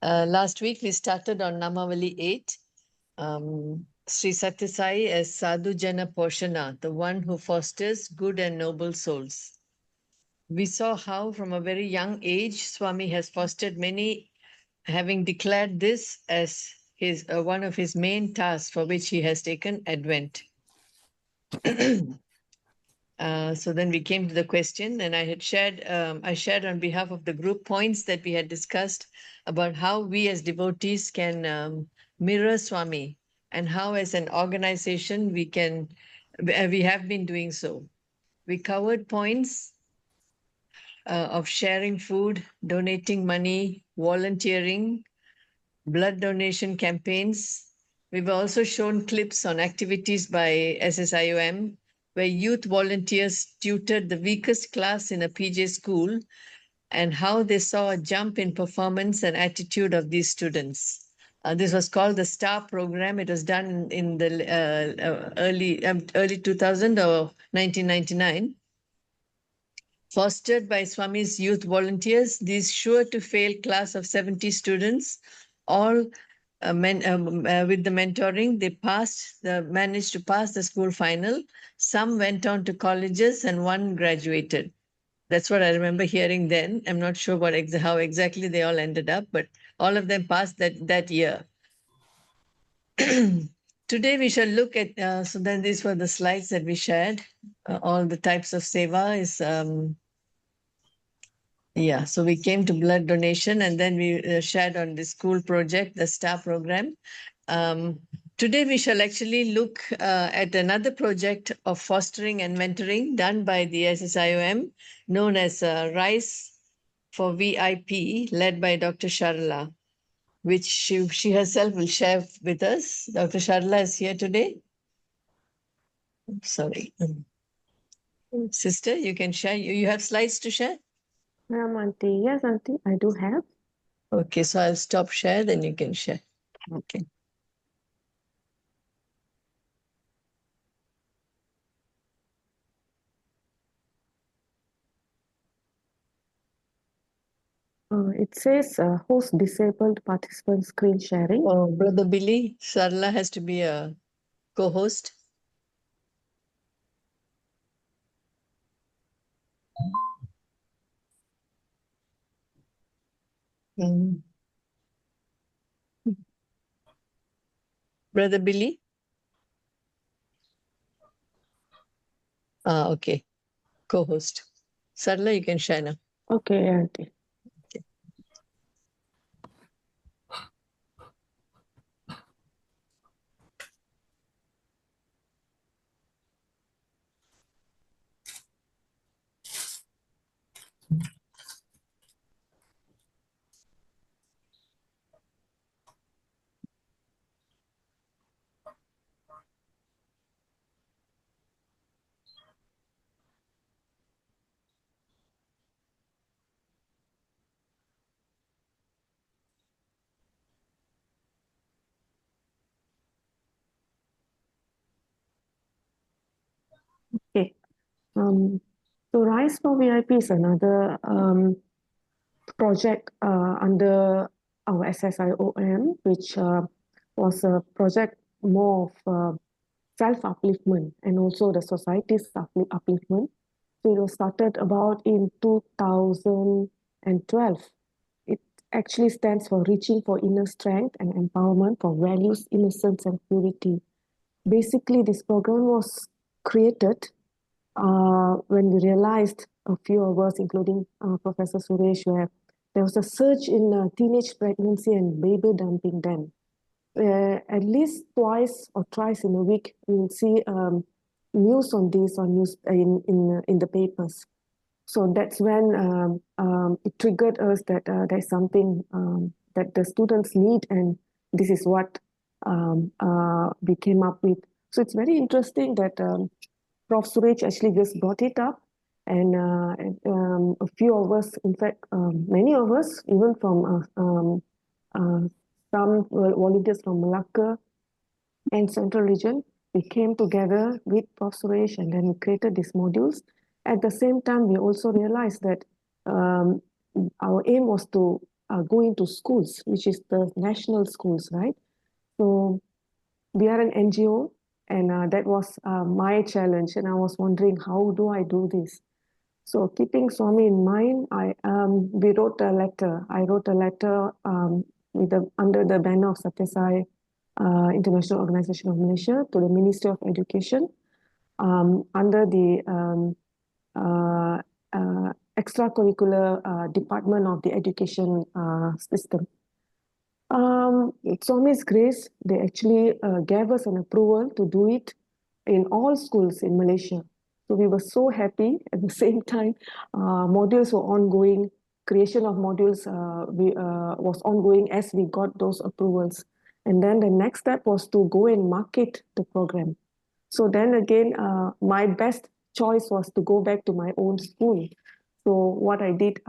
Last week we started on Namavali 8. Sri Satya Sai as Sadhu Jana Poshana, the one who fosters good and noble souls. We saw how from a very young age Swami has fostered many, having declared this as his one of his main tasks for which he has taken Advent. So then we came to the question, and I shared on behalf of the group points that we had discussed about how we as devotees can mirror Swami, and how as an organization we have been doing so. We covered points of sharing food, donating money, volunteering, blood donation campaigns. We've also shown clips on activities by SSIOM, where youth volunteers tutored the weakest class in a PJ school, and how they saw a jump in performance and attitude of these students. This was called the STAR program. It was done in the early 2000 or 1999. Fostered by Swami's youth volunteers, these sure-to-fail class of 70 students, all with the mentoring, they managed to pass the school final. Some went on to colleges and one graduated. That's what I remember hearing then. I'm not sure how exactly they all ended up, but all of them passed that year. Today we shall look at, so then these were the slides that we shared. All the types of seva is, so we came to blood donation, and then we shared on the school project, the STAR program. Today we shall actually look at another project of fostering and mentoring done by the SSIOM, known as RISE for VIP, led by Dr. Sharla, which she herself will share with us. Dr. Sharla is here today. Sorry. Sister, you can share. You have slides to share? Auntie. Yes, Auntie, I do have. Okay, so I'll stop share, then you can share. Okay. It says host disabled participant screen sharing. Oh, Brother Billy, Sharla has to be a co-host. Brother Billy? Okay. Co-host. Sarla, you can share now. Okay, Auntie. Okay. Okay. So RISE for VIP is another project under our SSIOM, which was a project more of self-upliftment and also the society's upliftment. So it was started about in 2012. It actually stands for Reaching for Inner Strength and Empowerment for Values, Innocence and Purity. Basically, this program was created when we realized, a few of us, including Professor Suresh, where there was a surge in teenage pregnancy and baby dumping then. At least twice or thrice in a week, we will see news on this in the papers. So that's when it triggered us that there's something that the students need, and this is what we came up with. So it's very interesting that Prof. Suresh actually just brought it up, and a few of us, in fact, many of us, even from some volunteers from Malacca and Central Region, we came together with Prof. Suresh, and then we created these modules. At the same time, we also realized that our aim was to go into schools, which is the national schools, right? So we are an NGO, and that was my challenge, and I was wondering, how do I do this? So keeping Swami in mind, we wrote a letter. I wrote a letter under the banner of Satyasai International Organization of Malaysia to the Ministry of Education under the uh, extracurricular department of the education system. Swami's grace, they actually gave us an approval to do it in all schools in Malaysia. So we were so happy. At the same time, modules were ongoing. Creation of modules was ongoing as we got those approvals. And then the next step was to go and market the program. So then again, my best choice was to go back to my own school. So what I did,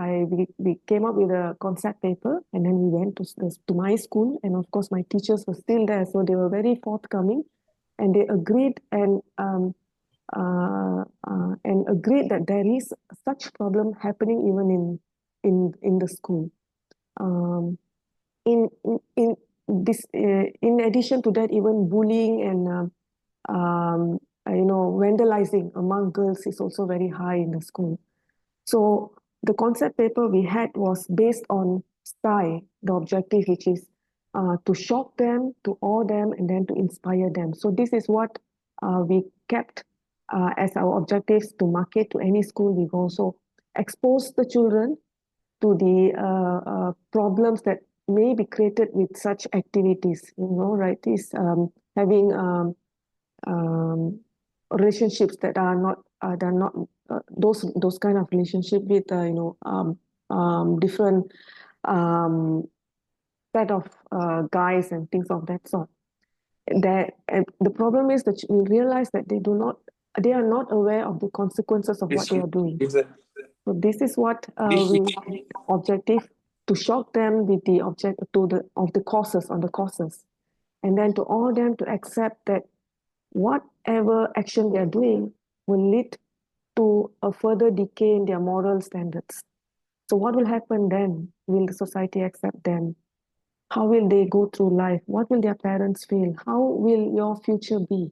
we came up with a concept paper, and then we went to my school, and of course my teachers were still there, so they were very forthcoming, and they agreed and agreed that there is such problem happening even in the school. In this, in addition to that, even bullying and vandalizing among girls is also very high in the school. So the concept paper we had was based on STI, the objective, which is to shock them, to awe them, and then to inspire them. So this is what we kept as our objectives to market to any school we go. So expose the children to the problems that may be created with such activities, right? Is having relationships that are not those kind of relationship with different set of guys and things of that sort. That the problem is that we realize that they are not aware of the consequences of what they are doing. So this is what we objective, to shock them with the of the causes, and then to all them to accept that whatever action they are doing will lead to a further decay in their moral standards. So what will happen then? Will the society accept them? How will they go through life? What will their parents feel? How will your future be?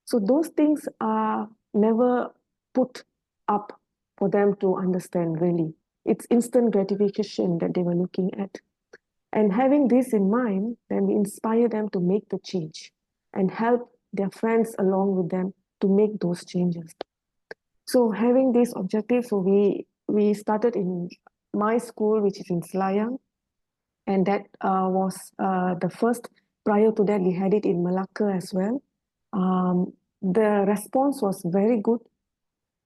So those things are never put up for them to understand, really. It's instant gratification that they were looking at. And having this in mind, then we inspire them to make the change and help their friends along with them to make those changes. So having this objective, so we started in my school, which is in Selayang, and that was the first. Prior to that, we had it in Malacca as well. The response was very good.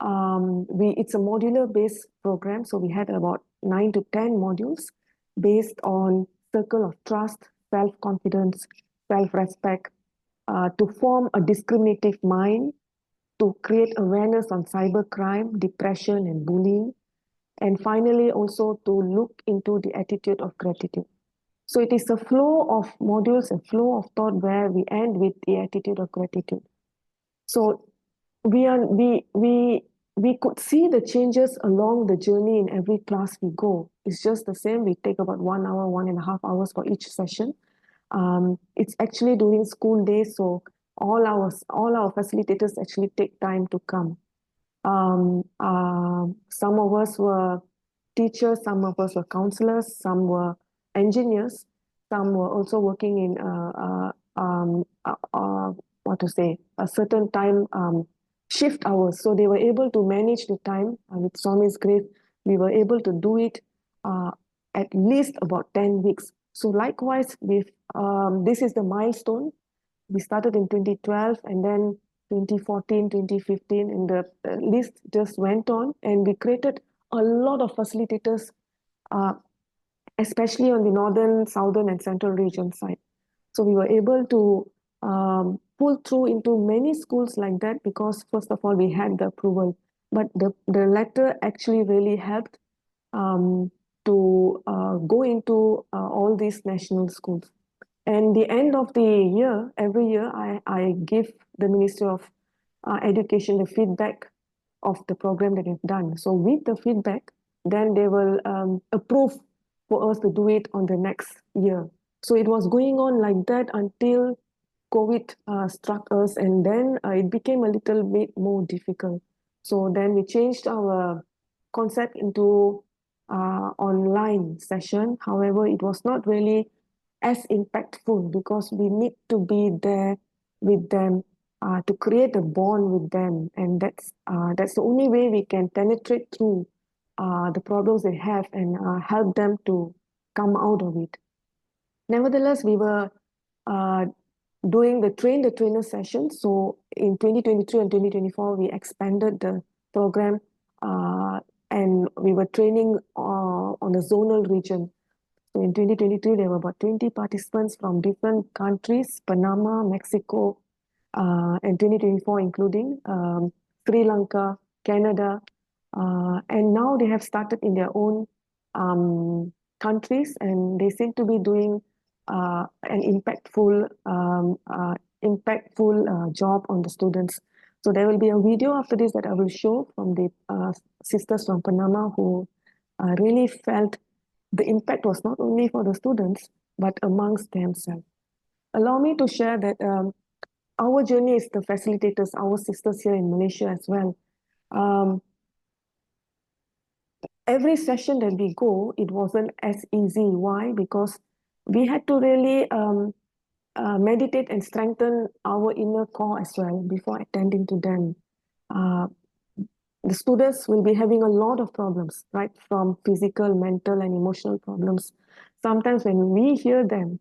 It's a modular-based program, so we had about 9 to 10 modules based on circle of trust, self-confidence, self-respect, to form a discriminative mind, to create awareness on cybercrime, depression, and bullying, and finally also to look into the attitude of gratitude. So it is a flow of modules, a flow of thought where we end with the attitude of gratitude. So we could see the changes along the journey in every class we go. It's just the same. We take about 1 hour, 1.5 hours for each session. It's actually during school days, so all our facilitators actually take time to come. Some of us were teachers, some of us were counselors, some were engineers, some were also working in a certain time shift hours. So they were able to manage the time. With Swami's grace, we were able to do it at least about 10 weeks. So likewise, this is the milestone. We started in 2012, and then 2014, 2015, and the list just went on, and we created a lot of facilitators, especially on the northern, southern, and central region side. So we were able to pull through into many schools like that because, first of all, we had the approval, but the letter actually really helped to go into all these national schools. And the end of the year, every year, I give the Ministry of Education the feedback of the program that we've done. So with the feedback, then they will approve for us to do it on the next year. So it was going on like that until COVID struck us, and then it became a little bit more difficult. So then we changed our concept into online session. However, it was not really as impactful because we need to be there with them to create a bond with them, and that's the only way we can penetrate through the problems they have and help them to come out of it. Nevertheless, we were uh, doing the train the trainer session. So in 2023 and 2024, we expanded the program and we were training on a zonal region. So in 2023, there were about 20 participants from different countries, Panama, Mexico, and 2024, including Sri Lanka, Canada. And now they have started in their own countries, and they seem to be doing an impactful job on the students. So there will be a video after this that I will show from the sisters from Panama who really felt the impact was not only for the students, but amongst themselves. Allow me to share that our journey is the facilitators, our sisters here in Malaysia as well. Every session that we go, it wasn't as easy. Why? Because we had to really meditate and strengthen our inner core as well before attending to them. The students will be having a lot of problems, right? From physical, mental, and emotional problems. Sometimes when we hear them,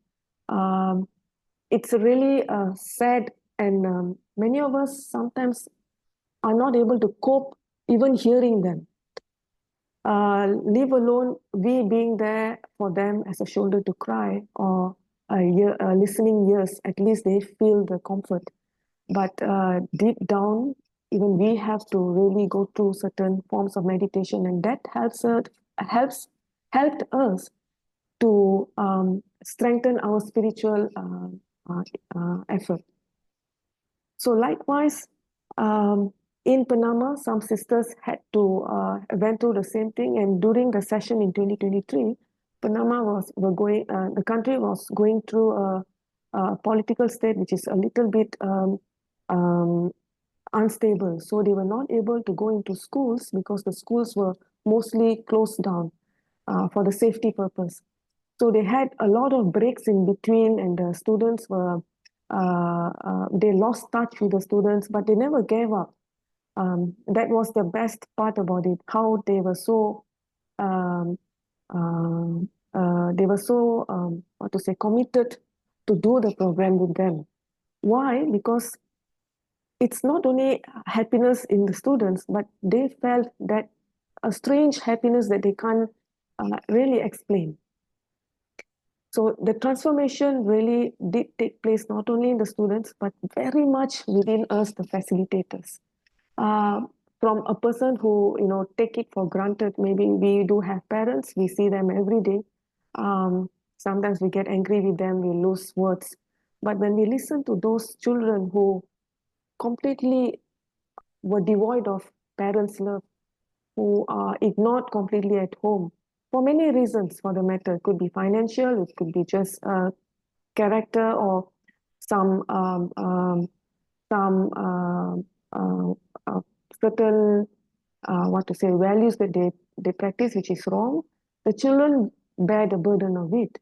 it's really sad, and many of us sometimes are not able to cope even hearing them. Leave alone we being there for them as a shoulder to cry or listening ears. At least they feel the comfort. But deep down, even we have to really go through certain forms of meditation, and that helped us to strengthen our spiritual effort. So likewise, in Panama, some sisters had to went through the same thing, and during the session in 2023, Panama the country was going through a political state which is a little bit unstable. So they were not able to go into schools because the schools were mostly closed down for the safety purpose. So they had a lot of breaks in between, and the students were they lost touch with the students, but they never gave up. That was the best part about it, how they were so committed to do the program with them. Why? Because it's not only happiness in the students, but they felt that a strange happiness that they can't really explain. So the transformation really did take place not only in the students, but very much within us, the facilitators. From a person who, take it for granted, maybe we do have parents, we see them every day. Sometimes we get angry with them, we lose words. But when we listen to those children who completely were devoid of parents' love, who are ignored completely at home, for many reasons for the matter. It could be financial, it could be just character or some certain values that they practice, which is wrong. The children bear the burden of it.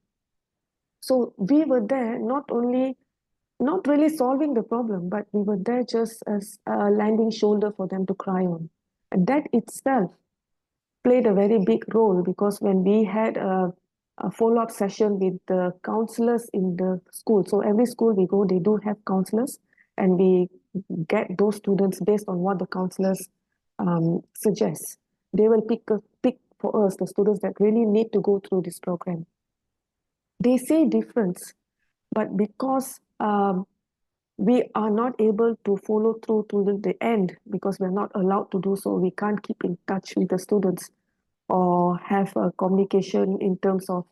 So we were there not really solving the problem, but we were there just as a landing shoulder for them to cry on. And that itself played a very big role, because when we had a follow-up session with the counselors in the school, so every school we go, they do have counselors, and we get those students based on what the counselors suggest. They will pick for us the students that really need to go through this program. They say difference, but because we are not able to follow through to the end, because we're not allowed to do so, we can't keep in touch with the students or have a communication in terms of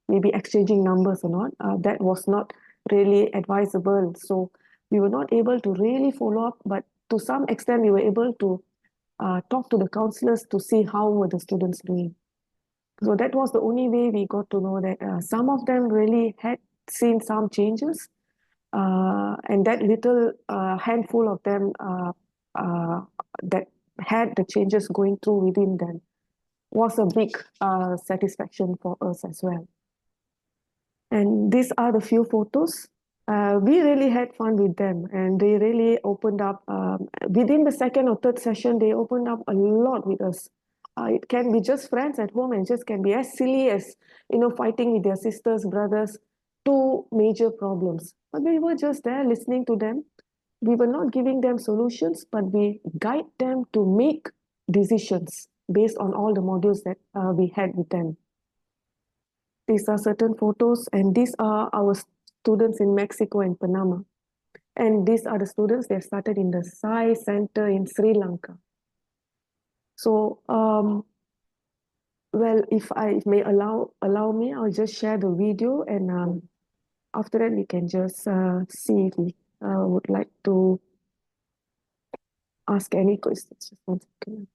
maybe exchanging numbers or not. That was not really advisable. So we were not able to really follow up, but to some extent we were able to talk to the counselors to see how were the students doing. So that was the only way we got to know that some of them really had seen some changes, and that little handful of them that had the changes going through within them was a big satisfaction for us as well. And these are the few photos. We really had fun with them, and they really opened up. Within the second or third session, they opened up a lot with us. It can be just friends at home, and just can be as silly as fighting with their sisters, brothers, two major problems. But we were just there listening to them. We were not giving them solutions, but we guide them to make decisions based on all the modules that we had with them. These are certain photos, and these are our students in Mexico and Panama. And these are the students that started in the Sai Center in Sri Lanka. So, well, if may allow me, I'll just share the video, and after that we can just see if we would like to ask any questions. Just one second.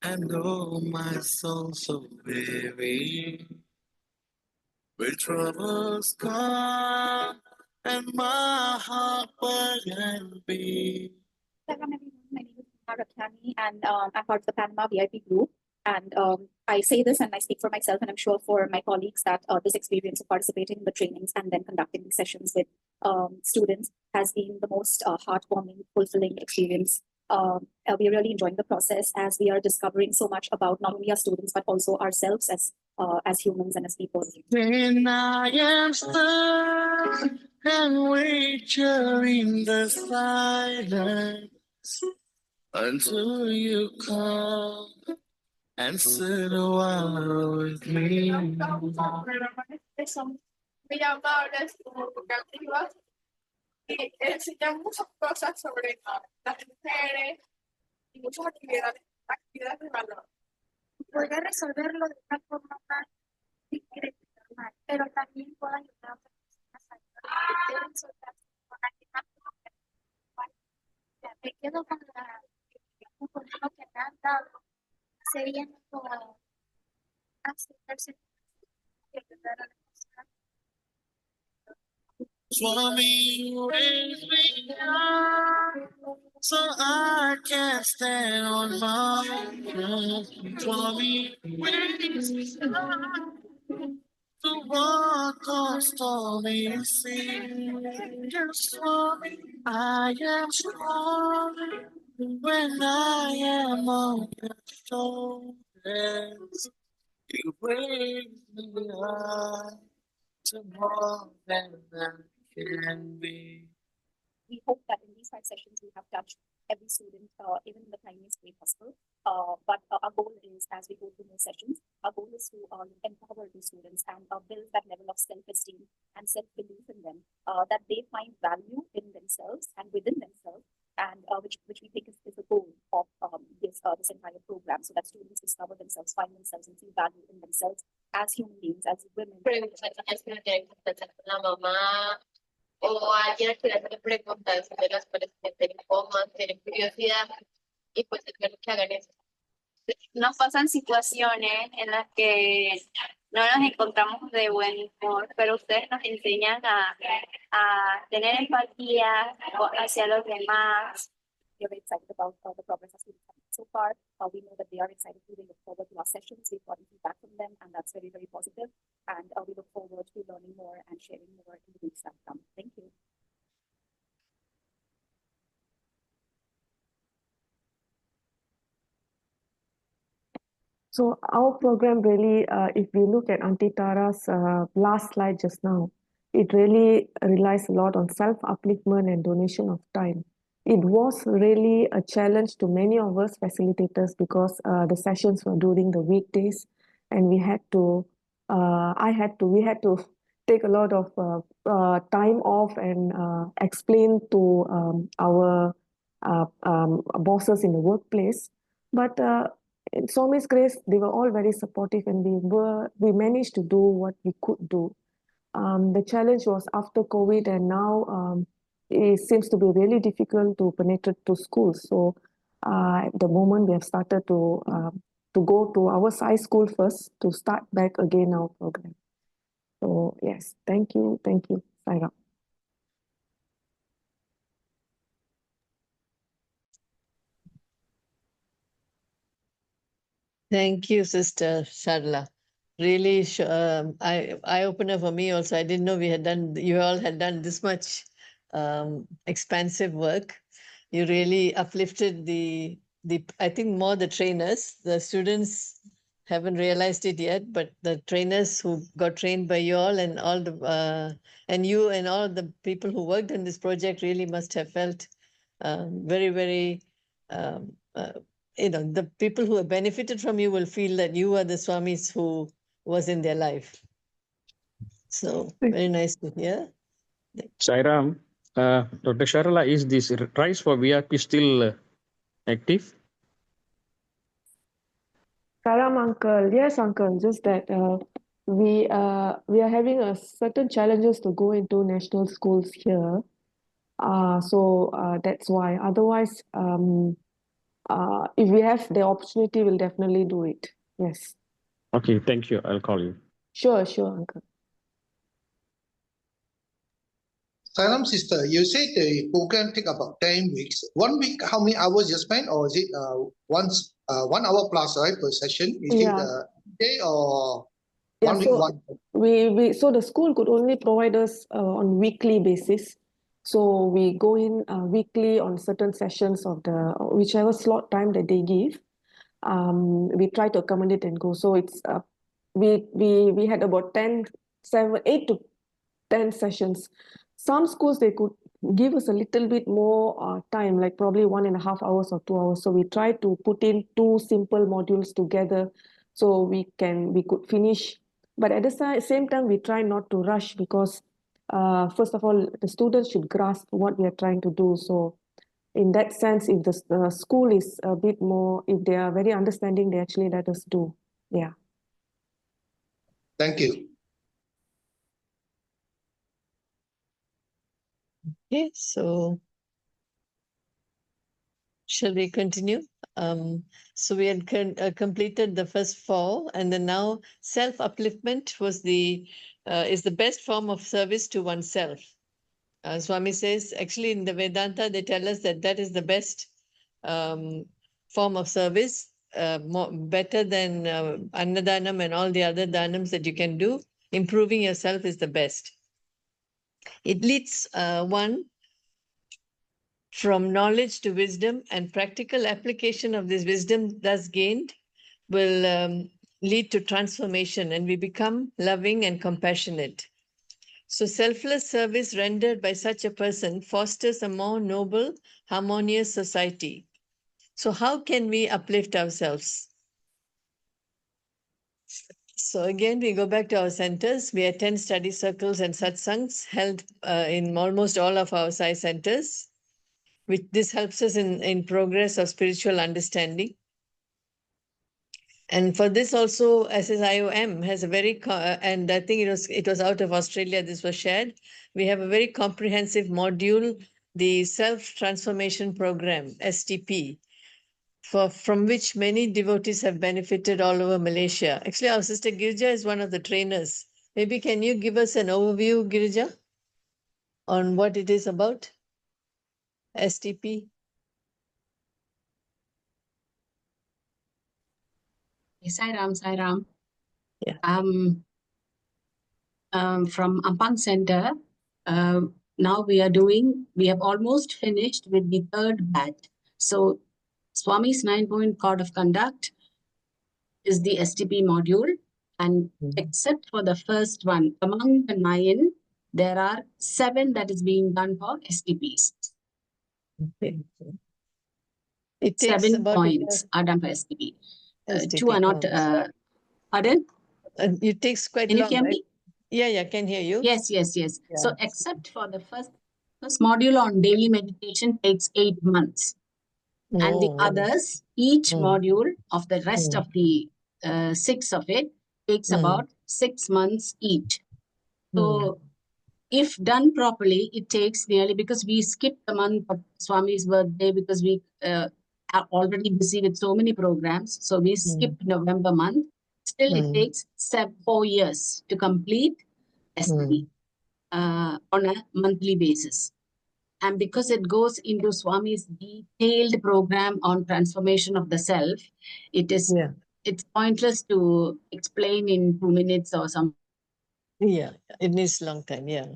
I know my soul so weary, with troubles come and my heart burden be. Hello everyone, my name is Neha Rakhani, and I'm part of the Panama VIP group. And I say this and I speak for myself, and I'm sure for my colleagues that this experience of participating in the trainings and then conducting these sessions with students has been the most heartwarming, fulfilling experience. We are really enjoying the process as we are discovering so much about not only our students but also ourselves as humans and as people. When I am stuck and waiter in the silence until you come and sit a while with me. Me llama Horacio Educativa y enseña muchas cosas sobre las mujeres y muchas actividades de valor. Puede resolverlo de una forma más discreta y normal, pero también puede ayudar a otras personas a resolver con me quedo con lo que me han dado, sería como aceptarse y ayudar a las personas. Swami, raise me up so I can stand on my own. Swami, raise me up to walk on stormy sea. Yes, Swami, I am strong when I am on your shoulders. You raise me up to more than I can be. We hope that in these 5 sessions we have touched every student, even in the tiniest way possible. But our goal is, as we go through more sessions, our goal is to empower the students and build that level of self-esteem and self-belief in them, that they find value in themselves and within themselves, and which we think is the goal of this entire program, so that students discover themselves, find themselves, and see value in themselves as human beings, as women. La mamá o alguien que le hace preguntas de las cuales tienen comas, tienen curiosidad y pues espero que hagan eso. Nos pasan situaciones en las que no nos encontramos de buen humor, pero ustedes nos enseñan a tener empatía hacia los demás. We're very excited about the progress as we've done so far. We know that they are excited to look forward to our sessions. We've gotten feedback from them, and that's very, very positive. And we look forward to learning more and sharing more in the weeks that come. Thank you. So our program really, if we look at Auntie Tara's last slide just now, it really relies a lot on self-upliftment and donation of time. It was really a challenge to many of us facilitators because the sessions were during the weekdays, and we had to take a lot of time off and explain to our bosses in the workplace. But in Swami's grace, they were all very supportive, and we managed to do what we could do. The challenge was after COVID, and now it seems to be really difficult to penetrate to schools. So at the moment, we have started to go to our size school first to start back again our program. So yes, thank you, Saira. Thank you, Sister Sharla. Really, eye opener for me also. I didn't know you all had done this much expansive work. You really uplifted I think more the trainers. The students haven't realized it yet, but the trainers who got trained by you all and all the and you and all the people who worked on this project really must have felt very, very the people who have benefited from you will feel that you are the Swamis who was in their life. So very nice to hear. Sairam, Dr. Sharla, is this Rise for VIP still active? Salam, uncle. Yes, uncle. Just that we are having a certain challenges to go into national schools here. So that's why. Otherwise, if we have the opportunity, we'll definitely do it. Yes. Okay, thank you. I'll call you. Sure, uncle. Salam, sister, you said the program take about 10 weeks. 1 week, how many hours you spend, or is it 1 hour plus, right, per session? Is it a day or 1 week? So the school could only provide us on weekly basis. So we go in weekly on certain sessions of the whichever slot time that they give. We try to accommodate and go. So it's we had about 8 to 10 sessions. Some schools, they could give us a little bit more time, like probably 1.5 hours or 2 hours. So we try to put in 2 simple modules together so we could finish. But at the same time, we try not to rush because first of all, the students should grasp what we are trying to do. So in that sense, if the school is a bit more, if they are very understanding, they actually let us do. Yeah. Thank you. Okay, so shall we continue? So we had completed the first 4, and then now self-upliftment is the best form of service to oneself. Swami says, actually in the Vedanta, they tell us that is the best form of service, better than Annadanam and all the other dhanams that you can do. Improving yourself is the best. It leads one from knowledge to wisdom, and practical application of this wisdom thus gained will lead to transformation, and we become loving and compassionate. So selfless service rendered by such a person fosters a more noble, harmonious society. So how can we uplift ourselves? So again, we go back to our centers. We attend study circles and satsangs held in almost all of our Sai centers. This helps us in progress of spiritual understanding. And for this also, SSIOM has a very, and I think it was out of Australia, this was shared. We have a very comprehensive module, the Self-Transformation Program, STP, from which many devotees have benefited all over Malaysia. Actually, our sister Girija is one of the trainers. Maybe can you give us an overview, Girija, on what it is about, STP? Sairam. Yeah. From Ampang Center, now we have almost finished with the 3rd batch. So Swami's 9-point code of conduct is the STP module, and except for the first one, among the 9, there are 7 that is being done for STPs. Okay. It takes 7 points are done for STP. 2 are not. Pardon? It takes quite long. Can you hear me? Yeah, I can hear you. Yes. Yeah. So except for the first module on daily meditation takes 8 months. And the Oh, others, each Mm. module of the rest Mm. of the 6 of it takes Mm. about 6 months each. Mm. So if done properly, it takes nearly, because we skipped the month of Swami's birthday because we are already busy with so many programs. So we skipped November month. Still, it Mm. takes 4 years to complete SB on a monthly basis. And because it goes into Swami's detailed program on transformation of the self, it's pointless to explain in 2 minutes or something. Yeah, it needs long time. Yeah.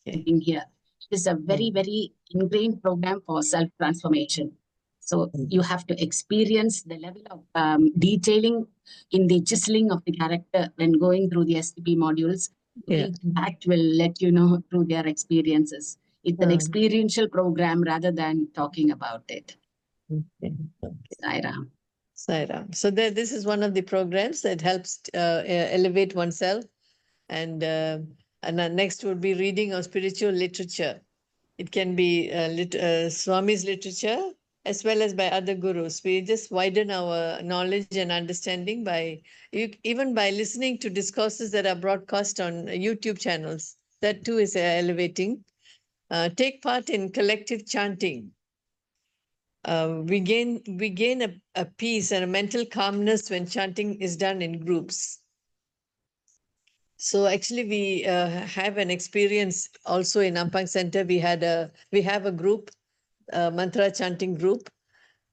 Okay. Here. It is a very, very ingrained program for self-transformation. So you have to experience the level of detailing in the chiseling of the character when going through the STP modules. That will let you know through their experiences. It's an experiential program rather than talking about it. Okay. Sairam. Sairam. So this is one of the programs that helps elevate oneself. And next would be reading of spiritual literature. It can be Swami's literature as well as by other gurus. We just widen our knowledge and understanding by even by listening to discourses that are broadcast on YouTube channels. That too is elevating. Take part in collective chanting. We gain a peace and a mental calmness when chanting is done in groups. So actually, we have an experience also in Ampang Center. We have a group, mantra chanting group,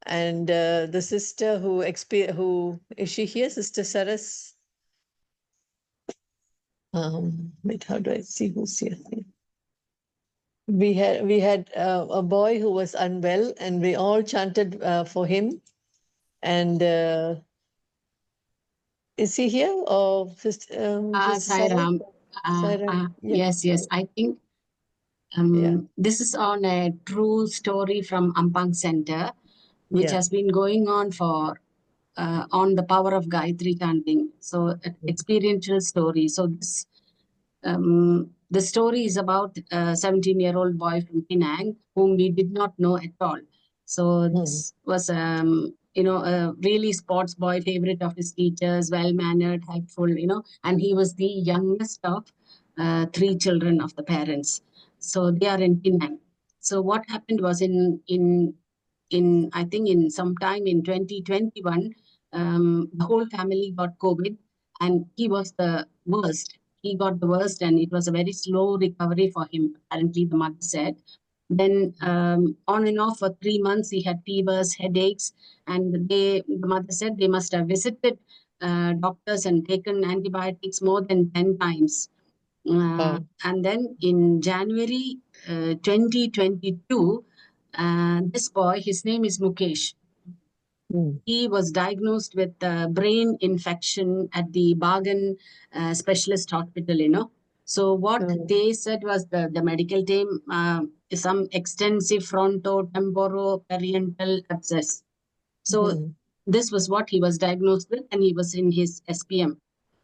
and the sister who is she here, Sister Saras? Wait, how do I see who's here? We had a boy who was unwell, and we all chanted for him. And is he here or Sister Sairam. Yes, I think this is on a true story from Ampang Center, which has been going on for on the power of Gayatri chanting. So experiential story. So this the story is about a 17-year-old boy from Penang whom we did not know at all. So this was a really sports boy, favorite of his teachers, well-mannered, helpful, and he was the youngest of 3 children of the parents. So they are in Penang. So what happened was in I think in sometime in 2021, the whole family got COVID, and he was the worst. He got the worst, and it was a very slow recovery for him, apparently the mother said. Then on and off for 3 months, he had fevers, headaches, and the mother said they must have visited doctors and taken antibiotics more than 10 times. And then in January 2022, this boy, his name is Mukesh. He was diagnosed with brain infection at the Bargain Specialist Hospital, So what they said was the medical team, some extensive frontotemporopariental abscess. So this was what he was diagnosed with, and he was in his SPM.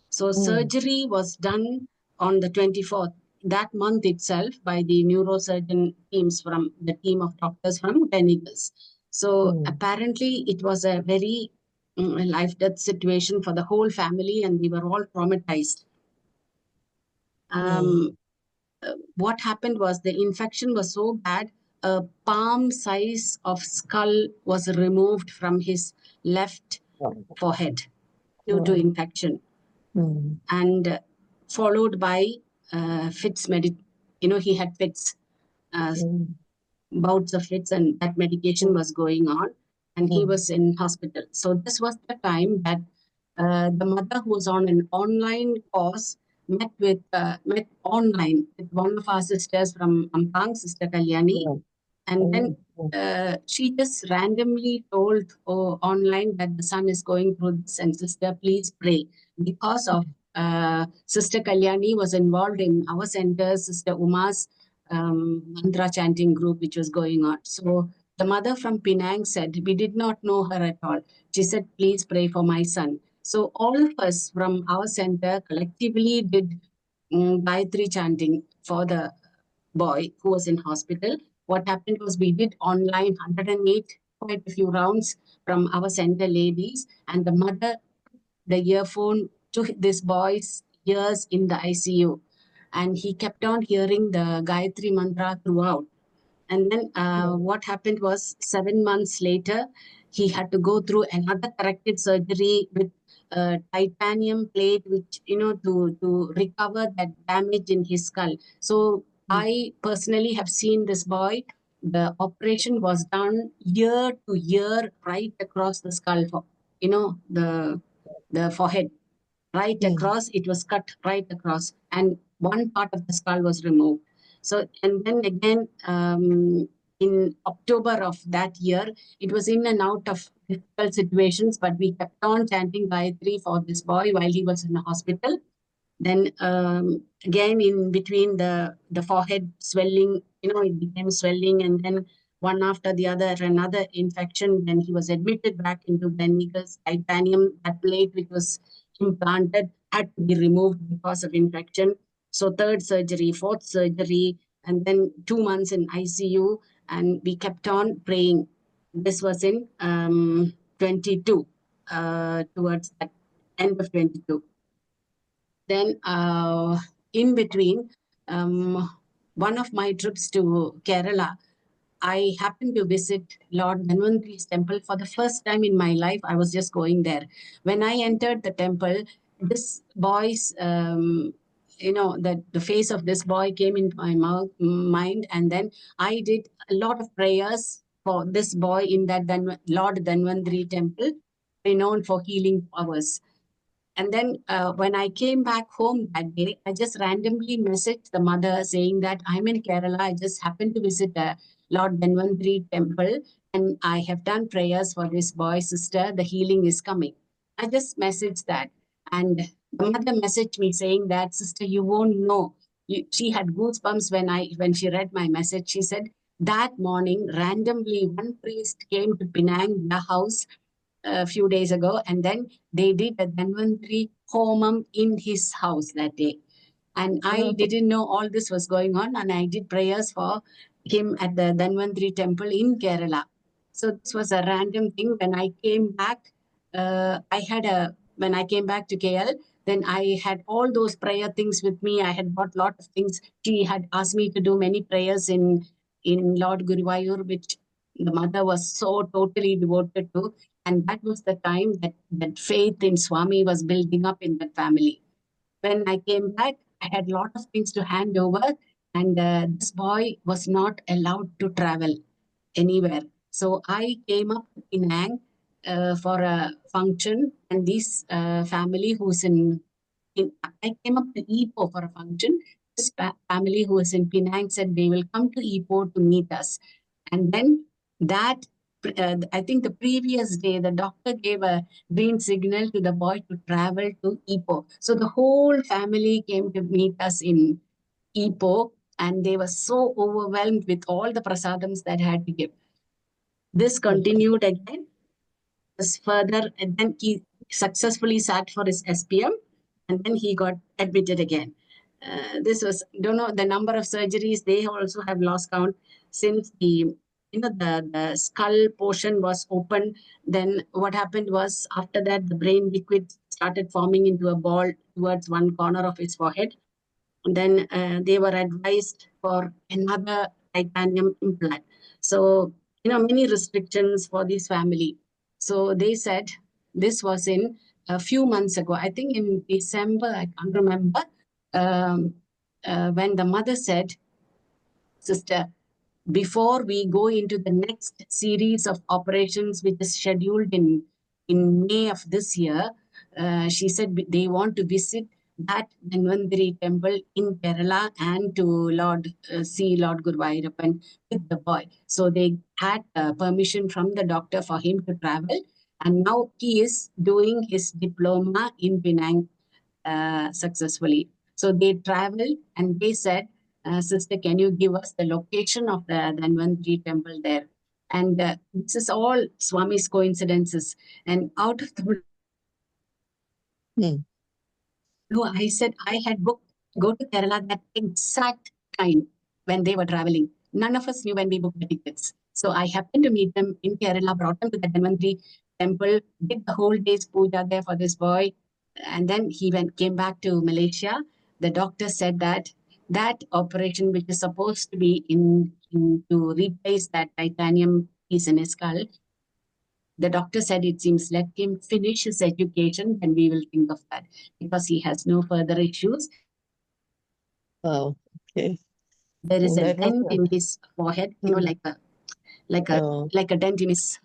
So surgery was done on the 24th, that month itself, by the neurosurgeon teams from the team of doctors from Gleneagles. So apparently it was a very life-death situation for the whole family, and we were all traumatized. What happened was the infection was so bad, a palm size of skull was removed from his left forehead due to infection. And followed by fits, he had fits, bouts of fits, and that medication was going on, and he was in hospital. So this was the time that the mother, who was on an online course, met online with one of our sisters from Ampang, Sister Kalyani, and then she just randomly told online that the son is going through this, and sister, please pray. Because of Sister Kalyani was involved in our center, Sister Uma's mantra chanting group, which was going on. So the mother from Penang said, we did not know her at all. She said, please pray for my son. So all of us from our center collectively did Gayatri chanting for the boy who was in hospital. What happened was we did online 108 quite a few rounds from our center ladies, and the mother, the earphone to this boy's ears in the ICU. And he kept on hearing the Gayatri mantra throughout. And then what happened was 7 months later, he had to go through another corrective surgery with titanium plate, which, to recover that damage in his skull. So I personally have seen this boy. The operation was done year to year, right across the skull, the forehead, right across. It was cut right across, and one part of the skull was removed. So, and then again, in October of that year, it was in and out of difficult situations, but we kept on chanting Gayatri for this boy while he was in the hospital. Then again, in between the forehead swelling, it became swelling, and then one after the other, another infection. Then he was admitted back into Gleneagles. Titanium, that plate which was implanted, had to be removed because of infection. So third surgery, fourth surgery, and then 2 months in ICU, and we kept on praying. This was in 22, towards the end of 22. Then in between, one of my trips to Kerala, I happened to visit Lord Dhanvantari's temple for the first time in my life. I was just going there. When I entered the temple, this boy's, the face of this boy came into my mind. And then I did a lot of prayers for this boy in that Lord Dhanvantari temple, renowned for healing powers. And then when I came back home that day, I just randomly messaged the mother saying that I'm in Kerala. I just happened to visit the Lord Dhanvantari temple, and I have done prayers for this boy, sister. The healing is coming. I just messaged that. And the mother messaged me saying that, sister, you won't know. She had goosebumps when she read my message. She said, that morning, randomly, one priest came to Penang, the house, a few days ago, and then they did a Dhanvantari Homam in his house that day. And I didn't know all this was going on, and I did prayers for him at the Dhanvantari temple in Kerala. So this was a random thing. When I came back, when I came back to KL, then I had all those prayer things with me. I had bought a lot of things. She had asked me to do many prayers in Lord Guruvayur, which the mother was so totally devoted to. And that was the time that faith in Swami was building up in that family. When I came back, I had a lot of things to hand over, and this boy was not allowed to travel anywhere. So I came up to Penang for a function, and this family who's I came up to Ipoh for a function. This family who is in Penang said they will come to Ipoh to meet us. And then I think the previous day, the doctor gave a green signal to the boy to travel to Ipoh. So the whole family came to meet us in Ipoh, and they were so overwhelmed with all the prasadams that I had to give. This continued again, further, and then he successfully sat for his SPM, and then he got admitted again. This was, don't know the number of surgeries, they also have lost count since the skull portion was open. Then what happened was, after that, the brain liquid started forming into a ball towards one corner of his forehead. And then they were advised for another titanium implant. So, many restrictions for this family. So they said, this was in a few months ago, I think in December, I can't remember, when the mother said, sister, before we go into the next series of operations, which is scheduled in May of this year, she said they want to visit that Dhanvantari temple in Kerala and to see Lord Guruvayurappan with the boy. So they had permission from the doctor for him to travel. And now he is doing his diploma in Penang successfully. So they traveled, and they said, sister, can you give us the location of the Dhanvantari temple there? And this is all Swami's coincidences. And out of the blue, I said I had booked go to Kerala that exact time when they were traveling. None of us knew when we booked the tickets. So I happened to meet them in Kerala, brought them to the Dhanvantri temple, did the whole day's puja there for this boy. And then he came back to Malaysia. The doctor said that that operation, which is supposed to be to replace that titanium piece in his skull, the doctor said it seems let him finish his education, then we will think of that, because he has no further issues. Wow. Okay. There is a That was dent in his forehead, Mm. Oh. like a dent in his,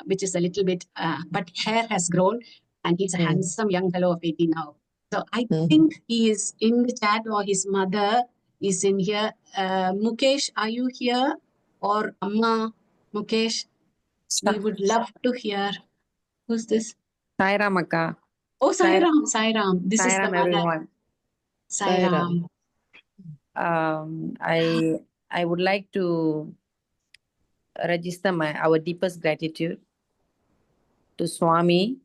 which is a little bit, but hair has grown, and he's a Mm. handsome young fellow of 80 now. So I Mhm. think he is in the chat, or his mother is in here. Mukesh, are you here? Or Amma Mukesh? We would love to hear. Who's this? Sairam Akka. Oh, Sairam, Sairam. This is the Sairam mother. everyone. Sairam. I would like to register our deepest gratitude to Swami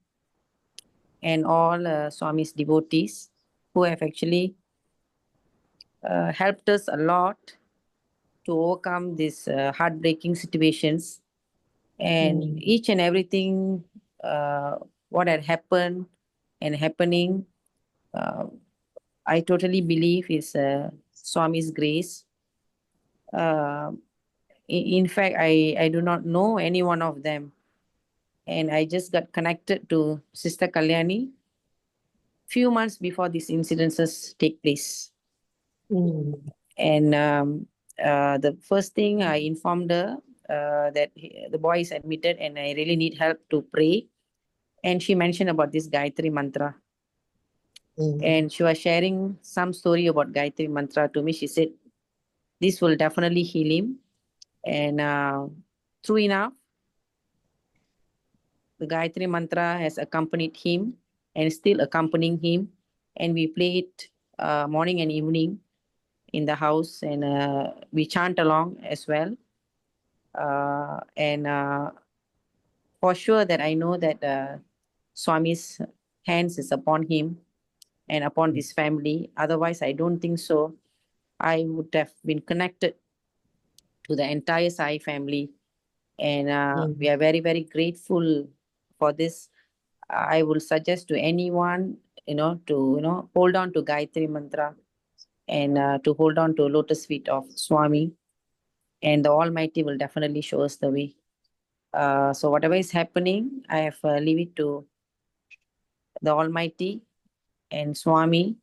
and all Swami's devotees who have actually helped us a lot to overcome these heartbreaking situations, and each and everything what had happened and happening. I totally believe is Swami's grace. In fact, I do not know any one of them. And I just got connected to Sister Kalyani few months before these incidences take place. And the first thing I informed her that the boy is admitted and I really need help to pray. And she mentioned about this Gayatri Mantra. And she was sharing some story about Gayatri Mantra to me. She said, this will definitely heal him. And true enough, the Gayatri Mantra has accompanied him and still accompanying him. And we play it morning and evening in the house, and we chant along as well. And for sure that I know that Swami's hands is upon him and upon his family. Otherwise, I don't think so. I would have been connected to the entire Sai family. And we are very, very grateful for this. I will suggest to anyone, to hold on to Gayatri Mantra and to hold on to lotus feet of Swami. And the Almighty will definitely show us the way. So whatever is happening, I have leave it to the Almighty and Swami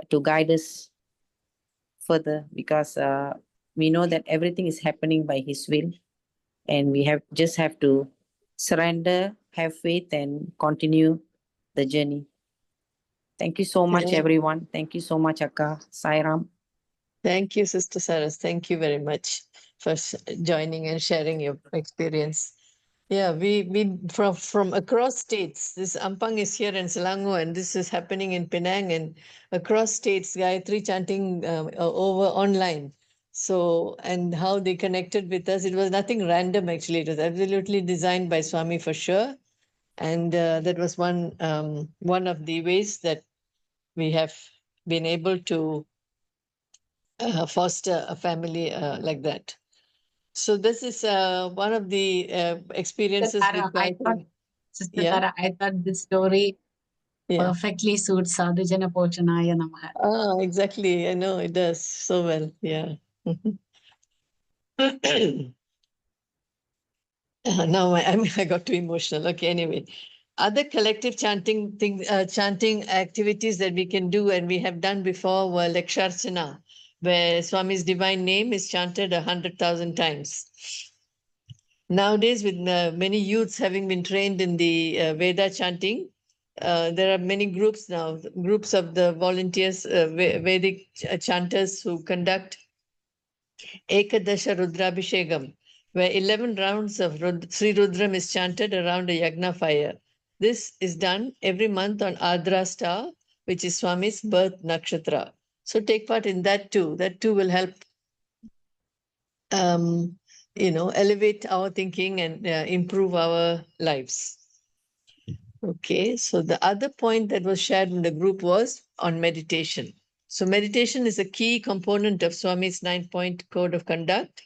to guide us further, because we know that everything is happening by His will, and we just have to surrender, have faith, and continue the journey. Thank you so much, everyone. Thank you so much, Akka. Sairam. Thank you, Sister Saras. Thank you very much for joining and sharing your experience. Yeah, we from across states. This Ampang is here in Selangor, and this is happening in Penang and across states. Gayatri chanting over online. So, and how they connected with us. It was nothing random, actually. It was absolutely designed by Swami for sure. And that was one of the ways that we have been able to foster a family like that. So this is one of the experiences. Sister Tara, I thought this story perfectly suits Sadhujana Pochanaya Namaha. Ah, exactly. I know it does so well. Yeah. Now I got too emotional. Okay, anyway. Other collective chanting activities that we can do and we have done before were Laksharchana, where Swami's divine name is chanted 100,000 times. Nowadays, with many youths having been trained in the Veda chanting, there are many groups now, groups of the volunteers, Vedic chanters who conduct Ekadasha Rudrabhishegam, where 11 rounds of Sri Rudram is chanted around a Yagna fire. This is done every month on Adra star, which is Swami's birth nakshatra. So take part in that too. That too will help, elevate our thinking and improve our lives. Okay, so the other point that was shared in the group was on meditation. So meditation is a key component of Swami's 9-point code of conduct.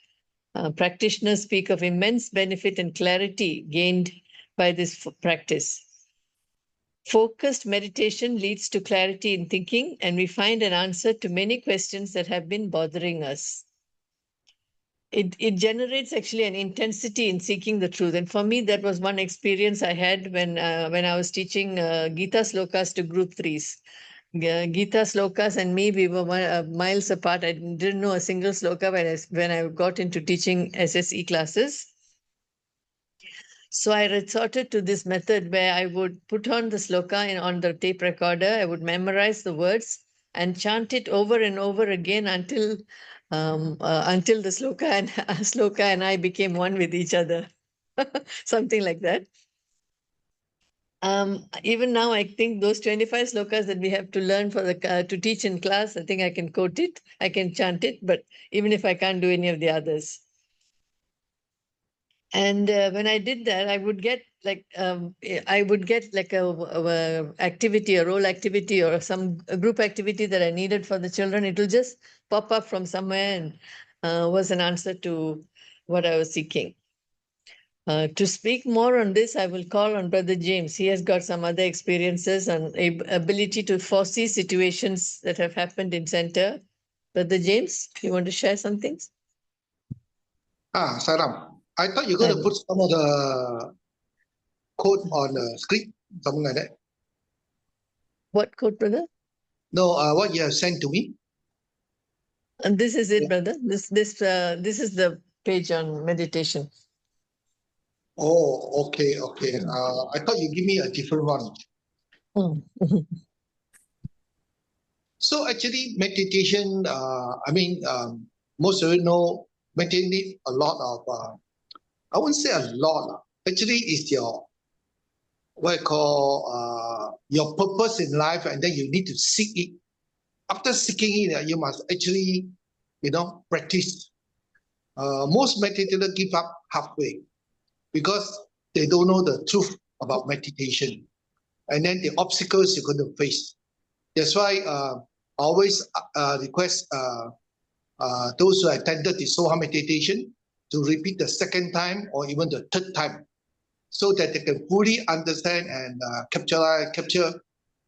Practitioners speak of immense benefit and clarity gained by this practice. Focused meditation leads to clarity in thinking, and we find an answer to many questions that have been bothering us. It generates actually an intensity in seeking the truth. And for me, that was one experience I had when I was teaching Gita Slokas to group 3s. Gita Slokas and me, we were miles apart. I didn't know a single sloka when I got into teaching SSE classes. So I resorted to this method where I would put on the sloka on the tape recorder. I would memorize the words and chant it over and over again until the sloka and I became one with each other. Something like that. Even now, I think those 25 slokas that we have to learn for to teach in class, I think I can quote it, I can chant it, but even if I can't do any of the others. And when I did that, I would get like a activity, a role activity, or some group activity that I needed for the children. It will just pop up from somewhere and was an answer to what I was seeking. To speak more on this, I will call on Brother James. He has got some other experiences and ability to foresee situations that have happened in center. Brother James, you want to share some things? Saram, I thought you're going to put some of the code on the screen, something like that. What code, brother? No, what you have sent to me. And this is it, brother. This is the page on meditation. Oh, okay. I thought you give me a different one. Oh. So actually, meditation. Most of you know, meditation need a lot of. I wouldn't say a lot. Actually, it's your what I call your purpose in life, and then you need to seek it. After seeking it, you must actually, practice. Most meditators give up halfway because they don't know the truth about meditation, and then the obstacles you're going to face. That's why I always request those who attended the Soha meditation to repeat the second time or even the third time, so that they can fully understand and capture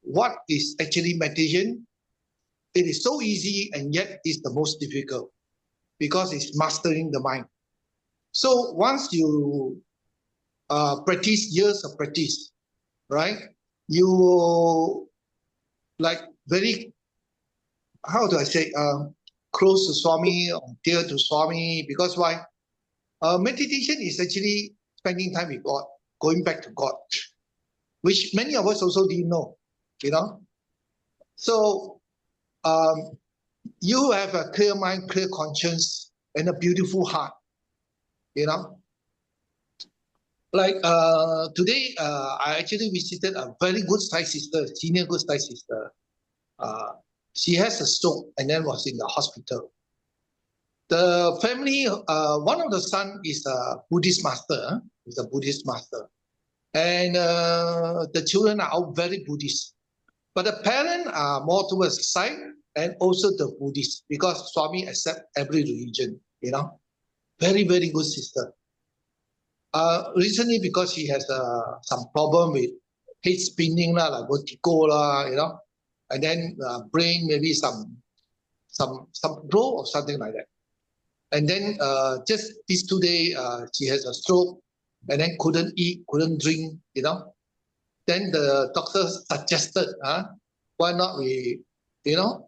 what is actually meditation. It is so easy and yet it's the most difficult because it's mastering the mind. So once you practice, years of practice, right? You like very, how do I say, close to Swami or dear to Swami, because why? Meditation is actually spending time with God, going back to God, which many of us also didn't know, So you have a clear mind, clear conscience, and a beautiful heart, Like today, I actually visited a very good Thai sister, senior good Thai sister. She has a stroke and then was in the hospital. The family, one of the son is a Buddhist master, and the children are all very Buddhist. But the parents are more towards the side and also the Buddhist, because Swami accepts every religion, Very, very good sister. Recently, because she has some problem with head spinning, like vertigo, and then brain maybe some growth or something like that. And then just these 2 days, she has a stroke and then couldn't eat, couldn't drink, Then the doctor suggested, why not we,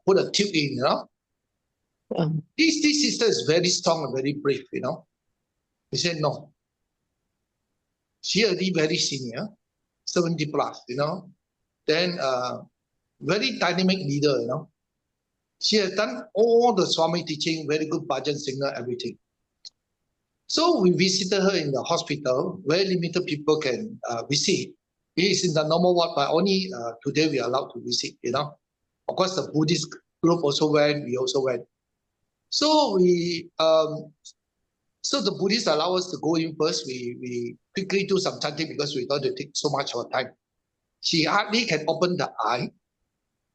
put a tube in, This sister is very strong and very brave, He said no. She already very senior, 70 plus, Then very dynamic leader, She has done all the Swami teaching, very good bhajan singer, everything. So we visited her in the hospital. Very limited people can visit. It is in the normal ward, but only today we are allowed to visit, Of course, the Buddhist group also went, we also went. So so the Buddhists allow us to go in first. We quickly do some chanting because we don't take so much of our time. She hardly can open the eye,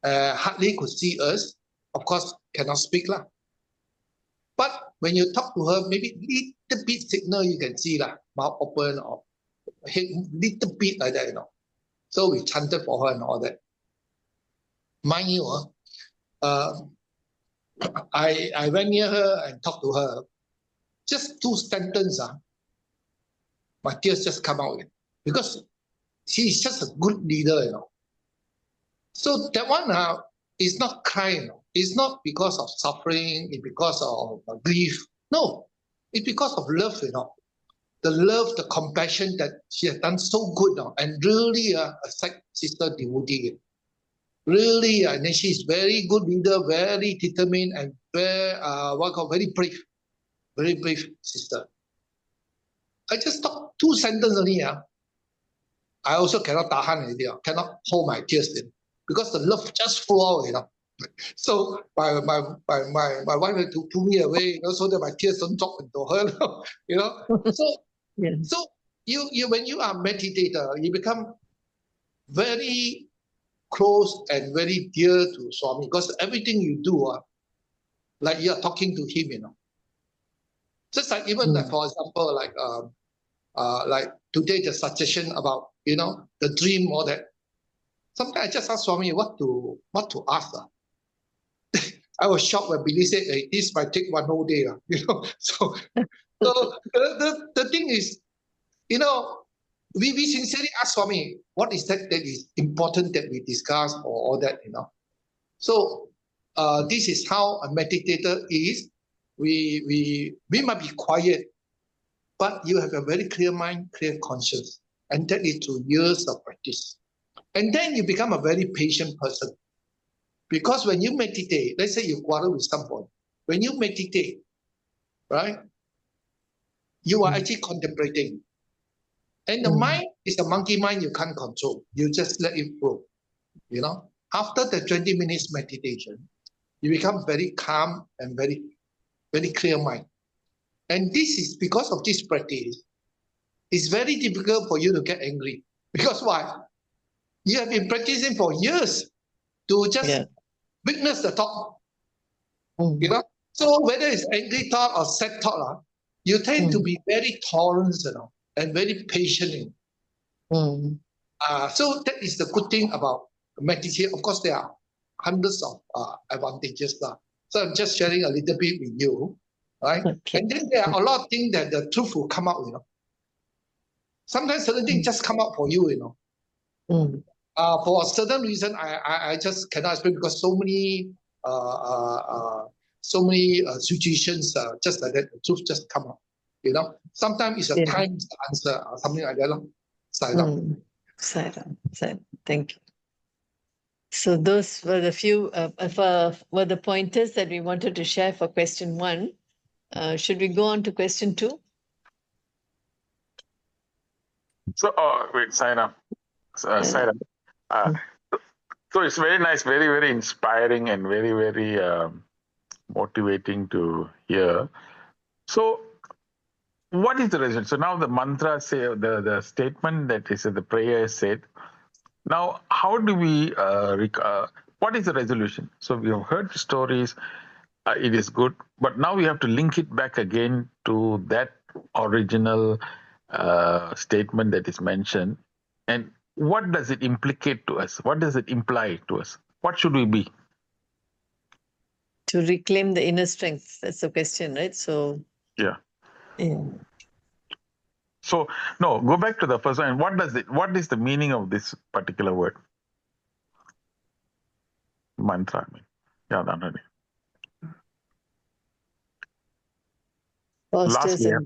hardly could see us. Of course, cannot speak. But when you talk to her, maybe little bit signal you can see lah, mouth open or head little bit like that, So we chanted for her and all that. Mind you, I went near her and talked to her. Just 2 sentences, my tears just come out because she is just a good leader, So that one is not crying. It's not because of suffering. It's because of grief. No, it's because of love, The love, the compassion that she has done so good now, and really a sister devotee. Really, and then she's very good leader, very determined, and very brave sister. I just talk 2 sentences only. I also cannot tahan already, cannot hold my tears in because the love just flow out, So my wife had to pull me away, so that my tears don't drop into her, So Yeah. so you when you are a meditator, you become very close and very dear to Swami because everything you do, like you're talking to him, Just like even like, for example, like today the suggestion about the dream or that. Sometimes I just ask Swami what to ask. I was shocked when Billy said, "Hey, this might take 1 whole day." So the thing is, we sincerely ask Swami, what is that is important that we discuss or all that, So this is how a meditator is. We might be quiet, but you have a very clear mind, clear conscience, and that is through years of practice. And then you become a very patient person. Because when you meditate, let's say you quarrel with someone, when you meditate, right, you are actually contemplating. And the mind is a monkey mind you can't control. You just let it flow. After the 20 minutes meditation, you become very calm and very, very clear mind. And this is because of this practice. It's very difficult for you to get angry. Because why? You have been practicing for years to just witness the thought. So whether it's angry thought or sad thought, you tend to be very tolerant, and very patient. So that is the good thing about meditation. Of course, there are hundreds of advantages. So I'm just sharing a little bit with you, right? Okay. And then there are a lot of things that the truth will come out, Sometimes certain things just come out for you, For a certain reason, I just cannot explain because so many situations just like that, the truth just come out. Sometimes it's a time to answer or something like that. Sairam. Thank you. So those were the few were the pointers that we wanted to share for question 1. Should we go on to question 2? So, wait, Sairam. Sairam. So it's very nice, very, very inspiring and very, very motivating to hear. So what is the result? So now the mantra say the statement that is the prayer is said. Now, how do we what is the resolution? So we have heard the stories, it is good, but now we have to link it back again to that original statement that is mentioned. And what does it implicate to us? What does it imply to us? What should we be? To reclaim the inner strength. That's the question, right? So yeah. So no, go back to the first one. What is the meaning of this particular word? Mantra. Yeah, that's right. Last year.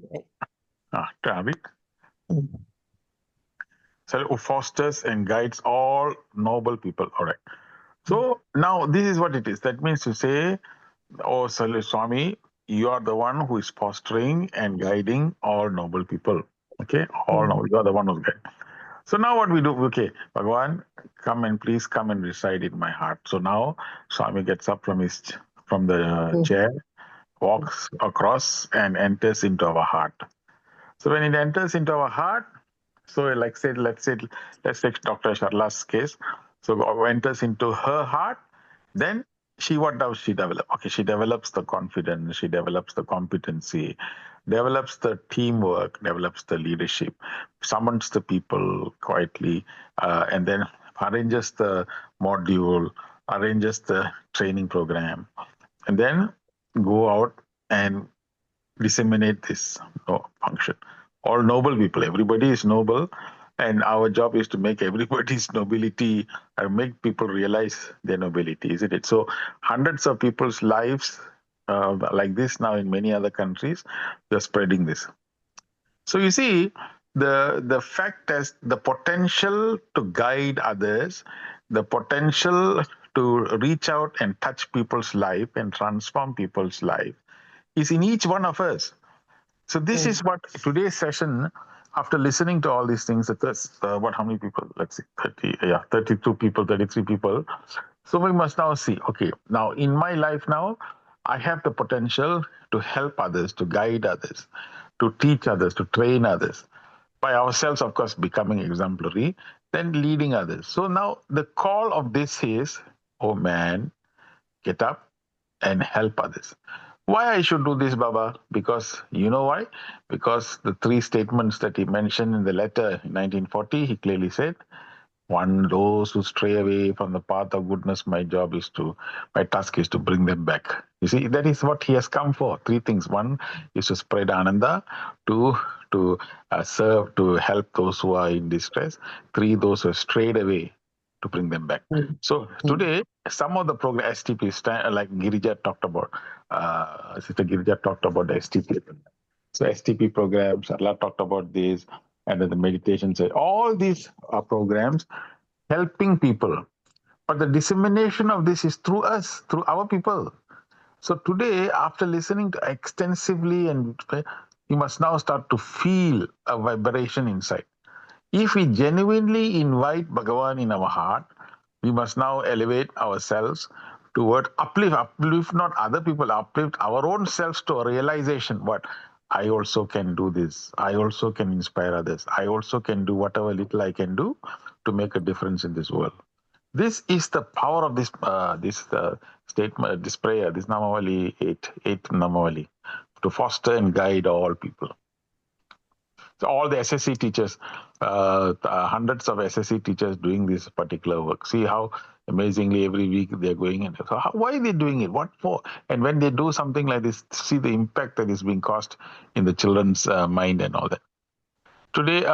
So who fosters and guides all noble people. All right. So now this is what it is. That means to say, oh Swami, you are the one who is fostering and guiding all noble people. Okay, all noble. You are the one who's guiding. So now what we do? Okay, Bhagavan, please come and reside in my heart. So now Swami gets up from the chair, walks across and enters into our heart. So when it enters into our heart, so let's take Dr. Sharla's case. So enters into her heart, then what does she develop? Okay, she develops the confidence, she develops the competency, develops the teamwork, develops the leadership, summons the people quietly, and then arranges the module, arranges the training program, and then go out and disseminate this function. All noble people, everybody is noble, and our job is to make everybody's nobility or make people realize their nobility, isn't it? So hundreds of people's lives like this now in many other countries, they're spreading this. So you see, the fact has the potential to guide others, the potential to reach out and touch people's life and transform people's life is in each one of us. So this is what today's session, after listening to all these things, how many people? Let's see, 32 people, 33 people. So we must now see, okay, now in my life now, I have the potential to help others, to guide others, to teach others, to train others. By ourselves, of course, becoming exemplary, then leading others. So now the call of this is, oh man, get up and help others. Why I should do this, Baba? Because you know why? Because the three statements that he mentioned in the letter in 1940, he clearly said, one, those who stray away from the path of goodness, my task is to bring them back. You see, that is what he has come for. Three things. One is to spread Ananda. Two, to serve, to help those who are in distress. Three, those who have strayed away, to bring them back. So today, some of the program STP, like Girija talked about, Sister Girija talked about the STP. So STP programs, Allah talked about this, and then the meditation said, all these are programs helping people. But the dissemination of this is through us, through our people. So today, after listening to extensively, and you must now start to feel a vibration inside. If we genuinely invite Bhagavan in our heart, we must now elevate ourselves toward uplift not other people, uplift our own selves to a realization, what I also can do this. I also can inspire others. I also can do whatever little I can do to make a difference in this world. This is the power of this statement, this prayer, this Namavali, eight Namavali, to foster and guide all people. So all the SSC teachers, hundreds of SSC teachers doing this particular work. See how amazingly every week they're going in. So why are they doing it? What for? And when they do something like this, see the impact that is being caused in the children's mind and all that. Today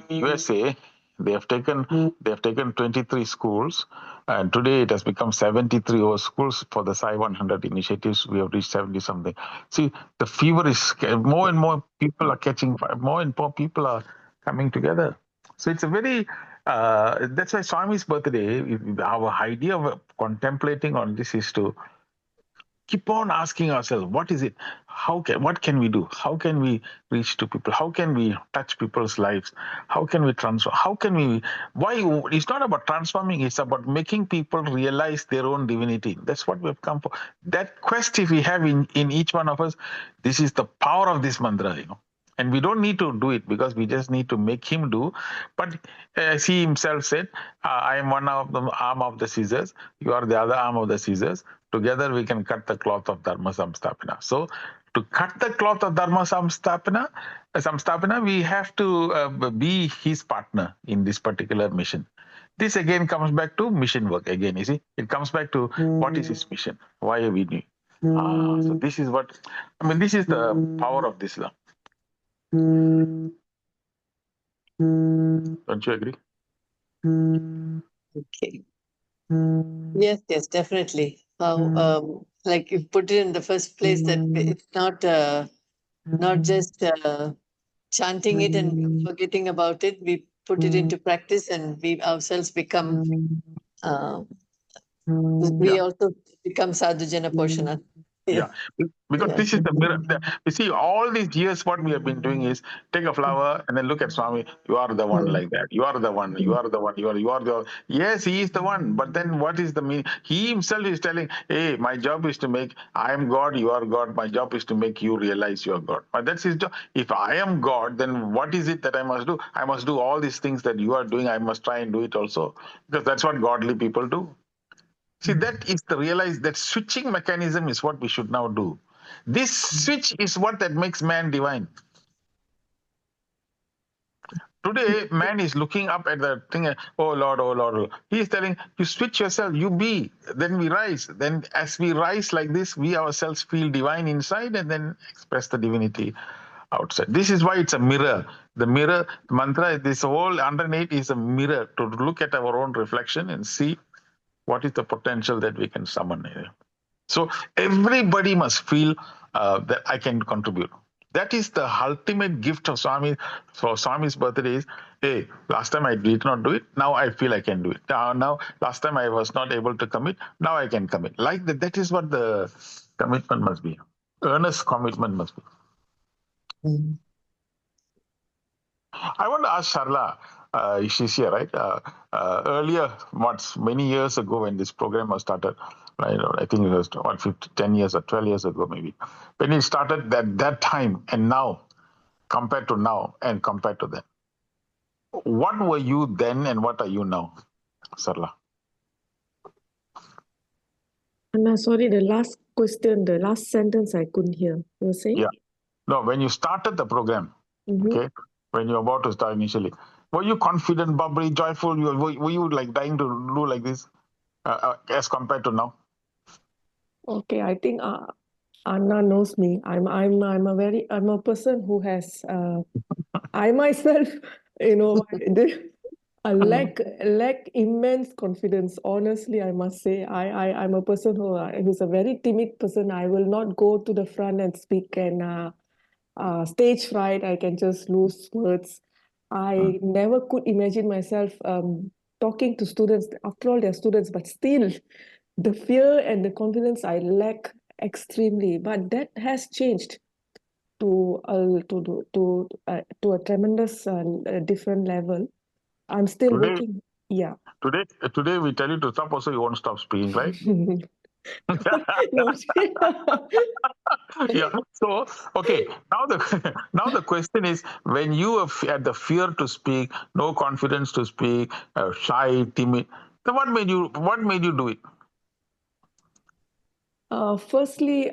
in USA, they have taken 23 schools, and today it has become 73 schools for the Sai 100 initiatives. We have reached 70 something. See, the fever is more and more people are catching fire. More and more people are coming together. So it's a very that's why Swami's birthday. Our idea of contemplating on this is to keep on asking ourselves, what is it? What can we do? How can we reach to people? How can we touch people's lives? How can we transform? Why? It's not about transforming, it's about making people realize their own divinity. That's what we've come for. That quest, if we have in each one of us, this is the power of this mantra, And we don't need to do it because we just need to make him do. But as he himself said, I am one of the arm of the scissors. You are the other arm of the scissors. Together we can cut the cloth of Dharma Samstapana. So to cut the cloth of Dharma Samstapana, we have to be his partner in this particular mission. This again comes back to mission work again, you see. It comes back to what is his mission? Why are we doing? So this is what, this is the power of this love. Don't you agree? Okay. Yes, definitely. Like you put it in the first place that it's not just chanting it and forgetting about it. We put it into practice and we ourselves become, we also become Sadhujana Poshana. Yeah, because this is the mirror. You see, all these years, what we have been doing is take a flower and then look at Swami. You are the one like that. You are the one. You are the one. You are the. Yes, he is the one. But then, what is the meaning? He himself is telling, "Hey, my job is to make. I am God. You are God. My job is to make you realize you are God." But that's his job. If I am God, then what is it that I must do? I must do all these things that you are doing. I must try and do it also, because that's what godly people do. See, that is the realize that switching mechanism is what we should now do. This switch is what that makes man divine. Today, man is looking up at the thing, oh Lord, oh Lord, oh Lord. He is telling, you switch yourself, you be, then we rise. Then as we rise like this, we ourselves feel divine inside and then express the divinity outside. This is why it's a mirror. The mirror, the mantra, this whole underneath is a mirror to look at our own reflection and see what is the potential that we can summon here. So everybody must feel that I can contribute. That is the ultimate gift of Swami. For Swami's birthday is, hey, last time I did not do it, now I feel I can do it. Now last time I was not able to commit, now I can commit. Like that is what the commitment must be. Earnest commitment must be. I want to ask Sharla, she's here, right? Earlier, many years ago when this program was started, I think it was 10 years or 12 years ago maybe. When it started at that time and now, compared to now and compared to then, what were you then and what are you now, Sarla? And sorry, the last question, the last sentence I couldn't hear. You were saying? Yeah. No, when you started the program, okay, when you were about to start initially, were you confident, bubbly, joyful? Were you like dying to do like this as compared to now? Okay, I think Anna knows me. I'm a person who has I myself, I lack immense confidence. Honestly, I must say, I'm a person who's a very timid person. I will not go to the front and speak, and stage fright. I can just lose words. I never could imagine myself talking to students. After all, they're students, but still, the fear and the confidence I lack extremely. But that has changed to a tremendous different level. I'm still working. Yeah. Today we tell you to stop. Also, you won't stop speaking, right? Yeah. So okay. Now the question is, when you had the fear to speak, no confidence to speak, shy, timid, then what made you do it? Firstly,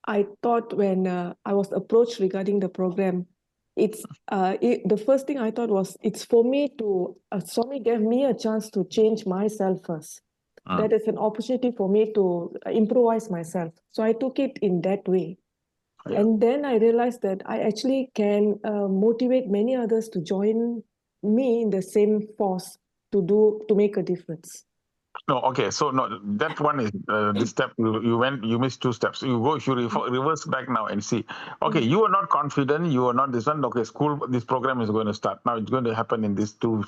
I thought when I was approached regarding the program, the first thing I thought was it's for me to Swami gave me a chance to change myself first. That is an opportunity for me to improvise myself. So I took it in that way. Yeah. And then I realized that I actually can motivate many others to join me in the same force to make a difference. No, okay. So no, that one is the step you missed 2 steps. You reverse back now and see. Okay, you are not confident. You are not this one. Okay, this program is going to start now. It's going to happen in this 2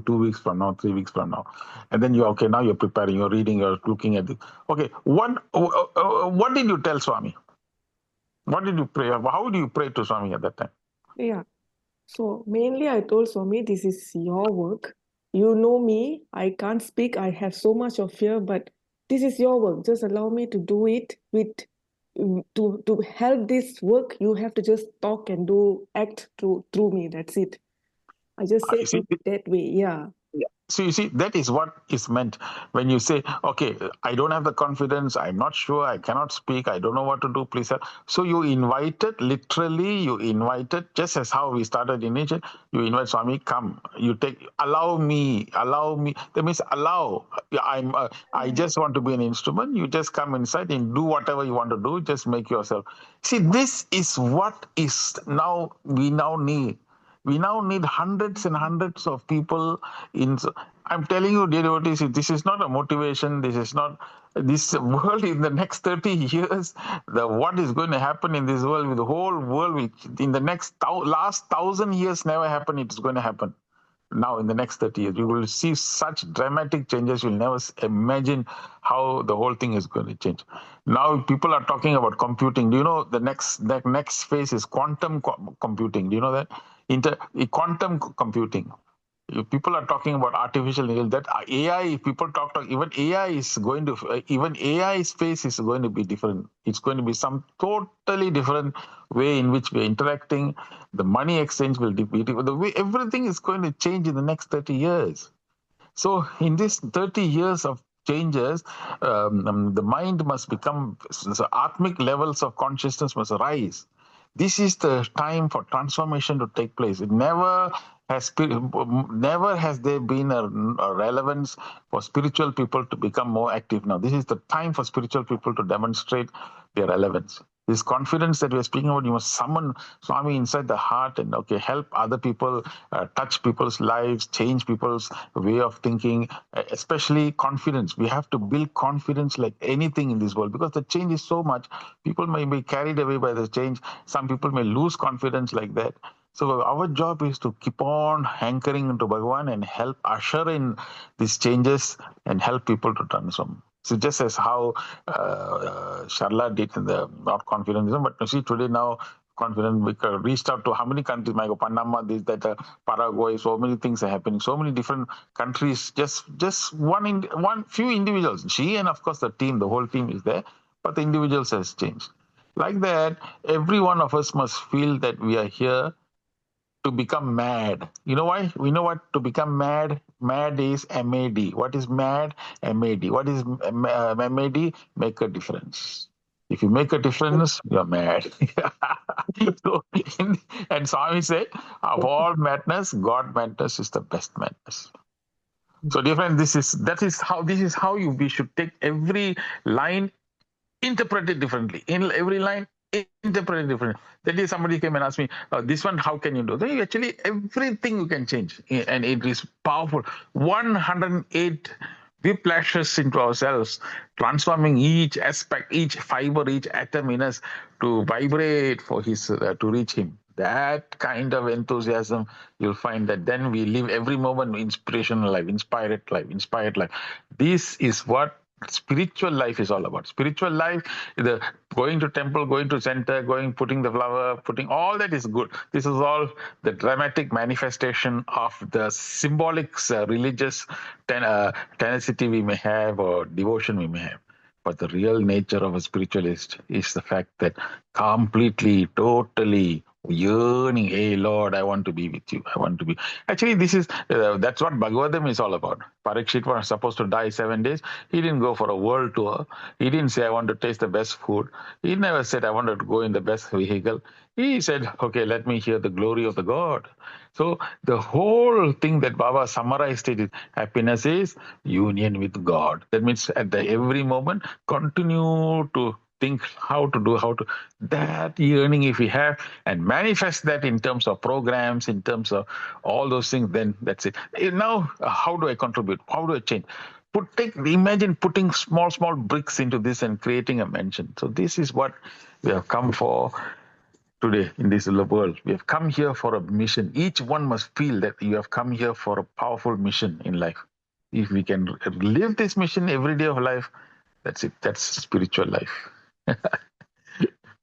weeks from now, 3 weeks from now, and then now you're preparing. You're reading. You're looking at it. Okay, what did you tell Swami? What did you pray? How do you pray to Swami at that time? Yeah. So mainly I told Swami, this is your work. You know me, I can't speak. I have so much of fear, but this is your work. Just allow me to do it to help this work. You have to just talk and act through me. That's it. I just say it that way. Yeah. So you see, that is what is meant when you say, okay, I don't have the confidence, I'm not sure, I cannot speak, I don't know what to do, please help. So you invited, just as how we started in nature, you invite Swami, come, allow me. That means allow. I just want to be an instrument. You just come inside and do whatever you want to do, just make yourself. See, this is what is we now need. We now need hundreds and hundreds of people I'm telling you, dear devotees, this is not a motivation. This is not this world in the next 30 years. What is going to happen in this world, with the whole world, in the last 1,000 years never happened. It's going to happen now in the next 30 years. You will see such dramatic changes. You'll never imagine how the whole thing is going to change. Now people are talking about computing. Do you know the next phase is quantum computing? Do you know that? Quantum computing. People are talking about artificial intelligence. That AI, people talk even AI space is going to be different. It's going to be some totally different way in which we're interacting. The money exchange will be different. The way everything is going to change in the next 30 years. So in this 30 years of changes, the mind must become, so atmic levels of consciousness must rise. This is the time for transformation to take place. It never has there been a relevance for spiritual people to become more active now. This is the time for spiritual people to demonstrate their relevance. This confidence that we're speaking about, you must summon Swami inside the heart and help other people, touch people's lives, change people's way of thinking, especially confidence. We have to build confidence like anything in this world, because the change is so much. People may be carried away by the change. Some people may lose confidence like that. So our job is to keep on hankering into Bhagavan and help usher in these changes and help people to transform. So just as how Sharla did in the not confidentism, but you see today now confident, we reached out to how many countries, Panama, this, that, Paraguay, so many things are happening, so many different countries, just one few individuals, she and of course the team, the whole team is there, but the individuals has changed. Like that, every one of us must feel that we are here to become mad. You know why? We know what to become mad. Mad is MAD. What is mad? MAD. What is MAD? Make a difference. If you make a difference, you're mad. And Swami said, of all madness, God madness is the best madness. So, dear friend, this is how we should take every line, interpret it differently. In every line, interpret it differently. That day somebody came and asked me, this one, how can you do? Then actually everything you can change, and it is powerful. 108 whiplashes into ourselves, transforming each aspect, each fiber, each atom in us to vibrate for his to reach him. That kind of enthusiasm, you'll find that then we live every moment inspirational life, inspired life. This is what spiritual life is all about. Spiritual life, the going to temple, going to center, putting the flower, putting all that is good. This is all the dramatic manifestation of the symbolic religious tenacity we may have or devotion we may have. But the real nature of a spiritualist is the fact that completely, totally yearning, hey Lord, I want to be with you. I want to be. Actually, this is that's what Bhagavatam is all about. Parikshit was supposed to die 7 days. He didn't go for a world tour. He didn't say, I want to taste the best food. He never said, I wanted to go in the best vehicle. He said, okay, let me hear the glory of the God. So the whole thing that Baba summarized it is, happiness is union with God. That means at every moment, continue to think that yearning if we have, and manifest that in terms of programs, in terms of all those things, then that's it. Now, how do I contribute? How do I change? Imagine putting small bricks into this and creating a mansion. So this is what we have come for today in this world. We have come here for a mission. Each one must feel that you have come here for a powerful mission in life. If we can live this mission every day of life, that's it. That's spiritual life.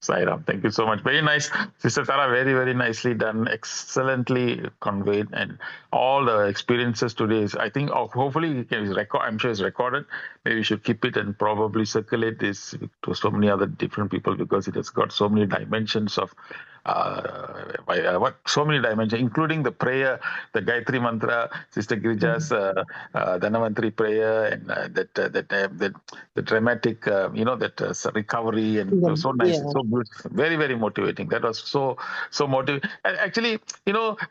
Sai Ram, thank you so much. Very nice. Sister Tara, very, very nicely done. Excellently conveyed. And all the experiences today is, I think, hopefully, I'm sure it's recorded. Maybe we should keep it and probably circulate this to so many other different people, because it has got so many dimensions of so many dimensions, including the prayer, the Gayatri Mantra, Sister Girija's Dhanavantri prayer, and the dramatic, recovery, and so nice, so good, very, very motivating. That was so motivating. Actually,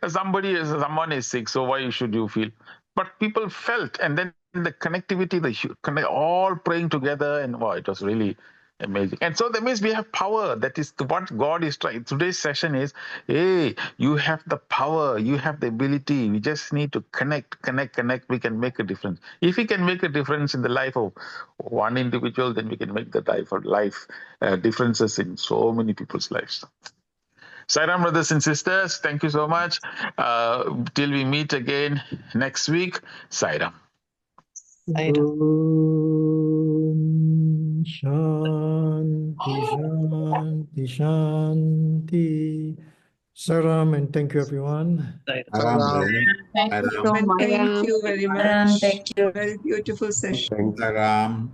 someone is sick, so why should you feel? But people felt, and then the connectivity, all praying together, and wow, it was really amazing. And so that means we have power. That is what God is trying. Today's session is, hey, you have the power, you have the ability. We just need to connect. We can make a difference. If we can make a difference in the life of one individual, then we can make the life differences in so many people's lives. Sai Ram, brothers and sisters, thank you so much. Till we meet again next week, Sai Ram. Shanti. Sai Ram, and thank you, everyone. Thank you so much. Thank you very much. Thank you. Very beautiful session. Sai Ram.